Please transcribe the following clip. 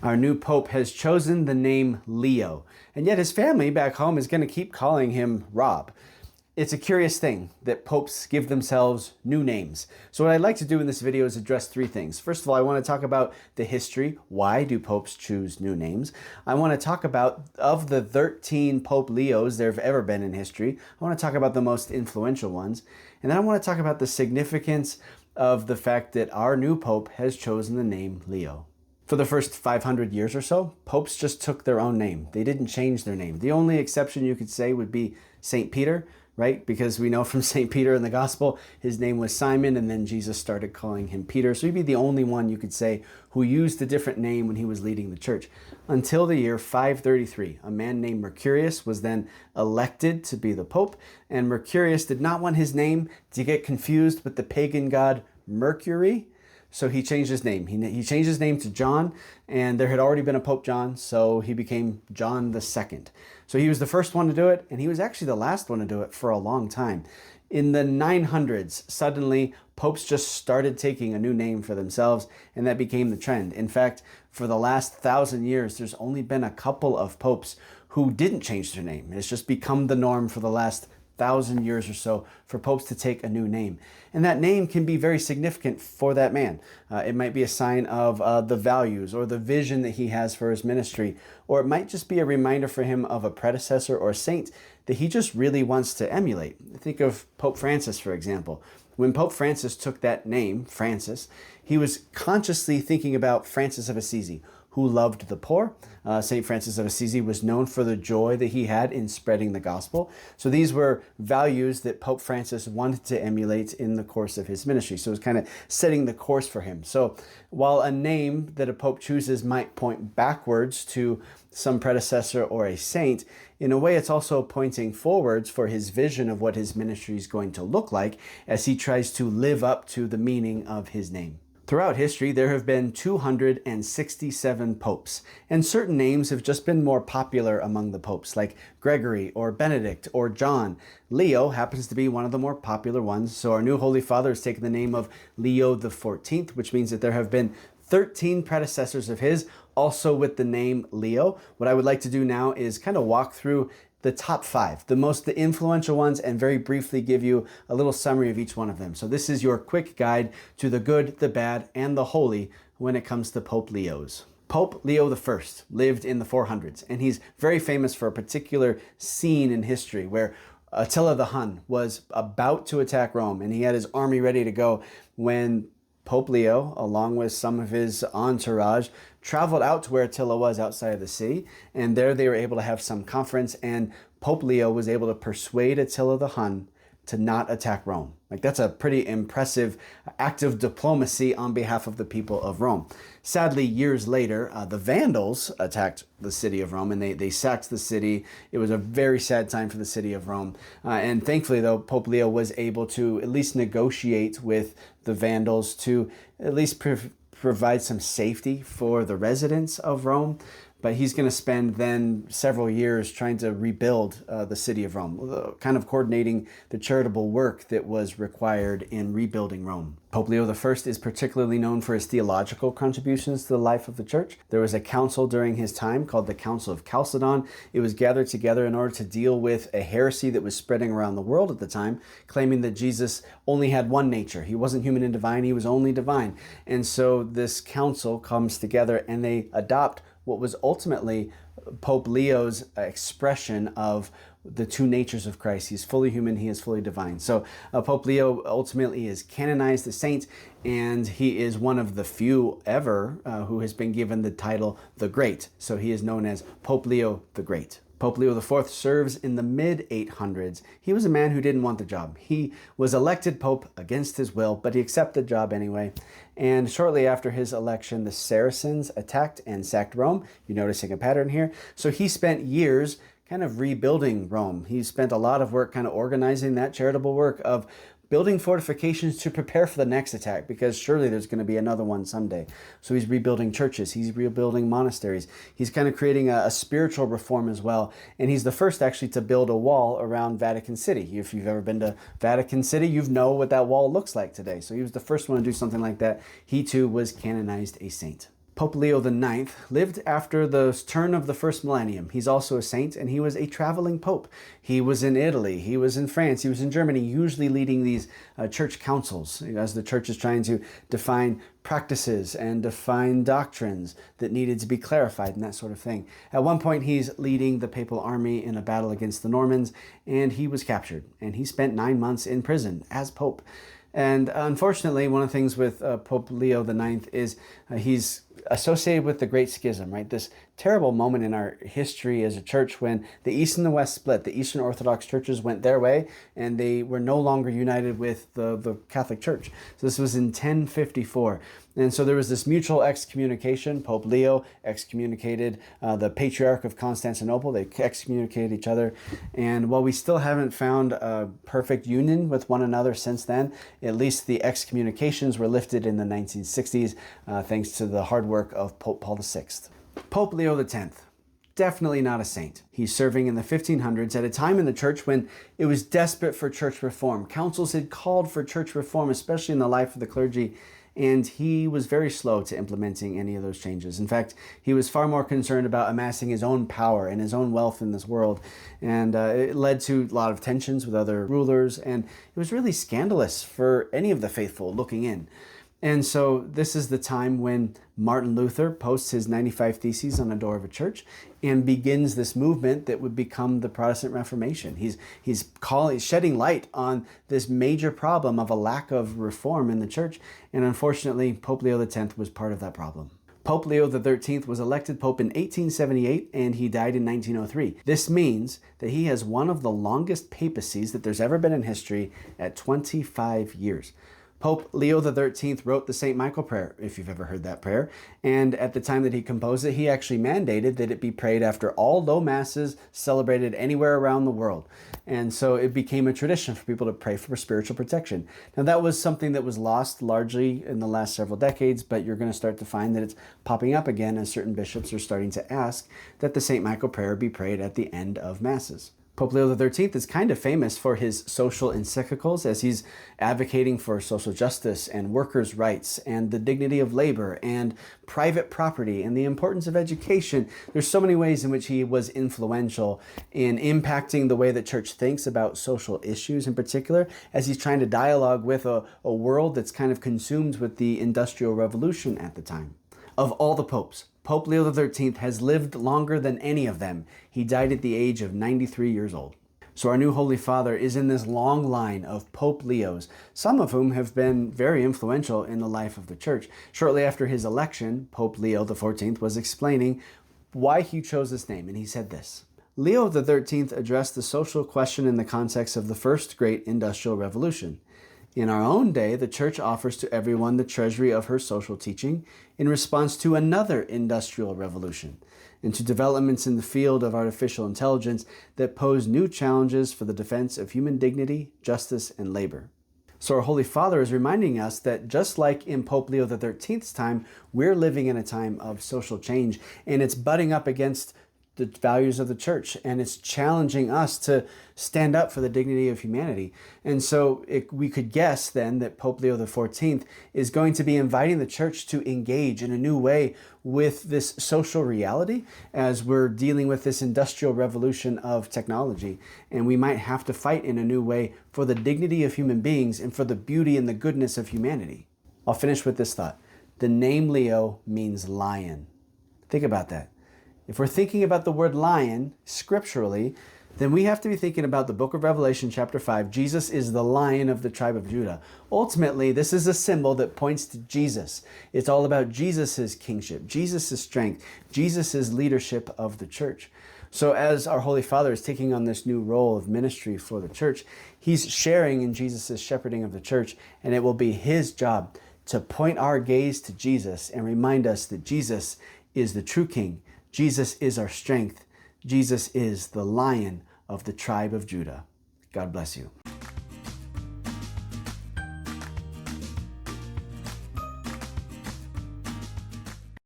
Our new pope has chosen the name Leo, and yet his family back home is going to keep calling him Rob. It's a curious thing that popes give themselves new names. So what I'd like to do in this video is address three things. First of all, I want to talk about the history. Why do popes choose new names? I want to talk about, of the 13 Pope Leos there have ever been in history, I want to talk about the most influential ones. And then I want to talk about the significance of the fact that our new pope has chosen the name Leo. For the first 500 years or so, popes just took their own name. They didn't change their name. The only exception you could say would be St. Peter, right? Because we know from St. Peter in the gospel, his name was Simon, and then Jesus started calling him Peter. So he'd be the only one you could say who used a different name when he was leading the church. Until the year 533, a man named Mercurius was then elected to be the pope, and Mercurius did not want his name to get confused with the pagan god Mercury. So he changed his name. He changed his name to John, and there had already been a Pope John, so he became John II. So he was the first one to do it, and he was actually the last one to do it for a long time. In the 900s, suddenly, popes just started taking a new name for themselves, and that became the trend. In fact, for the last 1,000 years, there's only been a couple of popes who didn't change their name. It's just become the norm for the last 1,000 years or so for popes to take a new name. And that name can be very significant for that man. It might be a sign of the values or the vision that he has for his ministry, or it might just be a reminder for him of a predecessor or saint that he just really wants to emulate. Think of Pope Francis, for example. When Pope Francis took that name, Francis, he was consciously thinking about Francis of Assisi, who loved the poor. St. Francis of Assisi was known for the joy that he had in spreading the gospel. So these were values that Pope Francis wanted to emulate in the course of his ministry. So it was kind of setting the course for him. So while a name that a pope chooses might point backwards to some predecessor or a saint, in a way it's also pointing forwards for his vision of what his ministry is going to look like as he tries to live up to the meaning of his name. Throughout history, there have been 267 popes, and certain names have just been more popular among the popes, like Gregory or Benedict or John. Leo happens to be one of the more popular ones, so our new Holy Father has taken the name of Leo XIV, which means that there have been 13 predecessors of his, also with the name Leo. What I would like to do now is kind of walk through the top five, the influential ones, and very briefly give you a little summary of each one of them. So this is your quick guide to the good, the bad, and the holy when it comes to Pope Leos. Pope Leo I lived in the 400s, and he's very famous for a particular scene in history where Attila the Hun was about to attack Rome, and he had his army ready to go when Pope Leo, along with some of his entourage, traveled out to where Attila was outside of the city, and there they were able to have some conference, and Pope Leo was able to persuade Attila the Hun to not attack Rome. Like, that's a pretty impressive act of diplomacy on behalf of the people of Rome. Sadly, years later, the Vandals attacked the city of Rome, and they sacked the city. It was a very sad time for the city of Rome. And thankfully, though, Pope Leo was able to at least negotiate with the Vandals to at least provide some safety for the residents of Rome. But he's going to spend then several years trying to rebuild the city of Rome, kind of coordinating the charitable work that was required in rebuilding Rome. Pope Leo I is particularly known for his theological contributions to the life of the church. There was a council during his time called the Council of Chalcedon. It was gathered together in order to deal with a heresy that was spreading around the world at the time, claiming that Jesus only had one nature. He wasn't human and divine, he was only divine. And so this council comes together and they adopt what was ultimately Pope Leo's expression of the two natures of Christ. He's fully human, he is fully divine. So Pope Leo ultimately is canonized a saint, and he is one of the few ever who has been given the title the Great. So he is known as Pope Leo the Great. Pope Leo IV serves in the mid-800s. He was a man who didn't want the job. He was elected pope against his will, but he accepted the job anyway. And shortly after his election, the Saracens attacked and sacked Rome. You're noticing a pattern here. So he spent years kind of rebuilding Rome. He spent a lot of work kind of organizing that charitable work of building fortifications to prepare for the next attack, because surely there's going to be another one someday. So he's rebuilding churches, he's rebuilding monasteries, he's kind of creating a spiritual reform as well. And he's the first actually to build a wall around Vatican City. If you've ever been to Vatican City, you know what that wall looks like today. So he was the first one to do something like that. He too was canonized a saint. Pope Leo IX lived after the turn of the first millennium. He's also a saint, and he was a traveling pope. He was in Italy, he was in France, he was in Germany, usually leading these church councils as the church is trying to define practices and define doctrines that needed to be clarified and that sort of thing. At one point, he's leading the papal army in a battle against the Normans, and he was captured, and he spent 9 months in prison as pope. And unfortunately, one of the things with Pope Leo IX is he's associated with the Great Schism, right? This terrible moment in our history as a church when the East and the West split. The Eastern Orthodox churches went their way, and they were no longer united with the Catholic Church. So this was in 1054. And so there was this mutual excommunication. Pope Leo excommunicated the Patriarch of Constantinople. They excommunicated each other. And while we still haven't found a perfect union with one another since then, at least the excommunications were lifted in the 1960s thanks to the hard work of Pope Paul VI. Pope Leo X, definitely not a saint. He's serving in the 1500s at a time in the church when it was desperate for church reform. Councils had called for church reform, especially in the life of the clergy, and he was very slow to implementing any of those changes. In fact, he was far more concerned about amassing his own power and his own wealth in this world, and it led to a lot of tensions with other rulers, and it was really scandalous for any of the faithful looking in. And so this is the time when Martin Luther posts his 95 Theses on the door of a church and begins this movement that would become the Protestant Reformation. He's shedding light on this major problem of a lack of reform in the church. And unfortunately, Pope Leo X was part of that problem. Pope Leo XIII was elected Pope in 1878 and he died in 1903. This means that he has one of the longest papacies that there's ever been in history at 25 years. Pope Leo XIII wrote the St. Michael prayer, if you've ever heard that prayer, and at the time that he composed it, he actually mandated that it be prayed after all low masses celebrated anywhere around the world. And so it became a tradition for people to pray for spiritual protection. Now that was something that was lost largely in the last several decades, but you're going to start to find that it's popping up again as certain bishops are starting to ask that the St. Michael prayer be prayed at the end of masses. Pope Leo XIII is kind of famous for his social encyclicals as he's advocating for social justice and workers' rights and the dignity of labor and private property and the importance of education. There's so many ways in which he was influential in impacting the way that church thinks about social issues in particular as he's trying to dialogue with a world that's kind of consumed with the Industrial Revolution at the time. Of all the popes, Pope Leo XIII has lived longer than any of them. He died at the age of 93 years old. So our new Holy Father is in this long line of Pope Leos, some of whom have been very influential in the life of the church. Shortly after his election, Pope Leo XIV was explaining why he chose this name, and he said this: Leo XIII addressed the social question in the context of the first great industrial revolution. In our own day, the Church offers to everyone the treasury of her social teaching in response to another industrial revolution and to developments in the field of artificial intelligence that pose new challenges for the defense of human dignity, justice, and labor. So our Holy Father is reminding us that just like in Pope Leo XIII's time, we're living in a time of social change, and it's butting up against the values of the church, and it's challenging us to stand up for the dignity of humanity. And so we could guess then that Pope Leo XIV is going to be inviting the church to engage in a new way with this social reality as we're dealing with this industrial revolution of technology. And we might have to fight in a new way for the dignity of human beings and for the beauty and the goodness of humanity. I'll finish with this thought. The name Leo means lion. Think about that. If we're thinking about the word lion scripturally, then we have to be thinking about the book of Revelation chapter 5. Jesus is the Lion of the tribe of Judah. Ultimately, this is a symbol that points to Jesus. It's all about Jesus' kingship, Jesus' strength, Jesus' leadership of the church. So as our Holy Father is taking on this new role of ministry for the church, he's sharing in Jesus' shepherding of the church, and it will be his job to point our gaze to Jesus and remind us that Jesus is the true King. Jesus is our strength. Jesus is the Lion of the tribe of Judah. God bless you.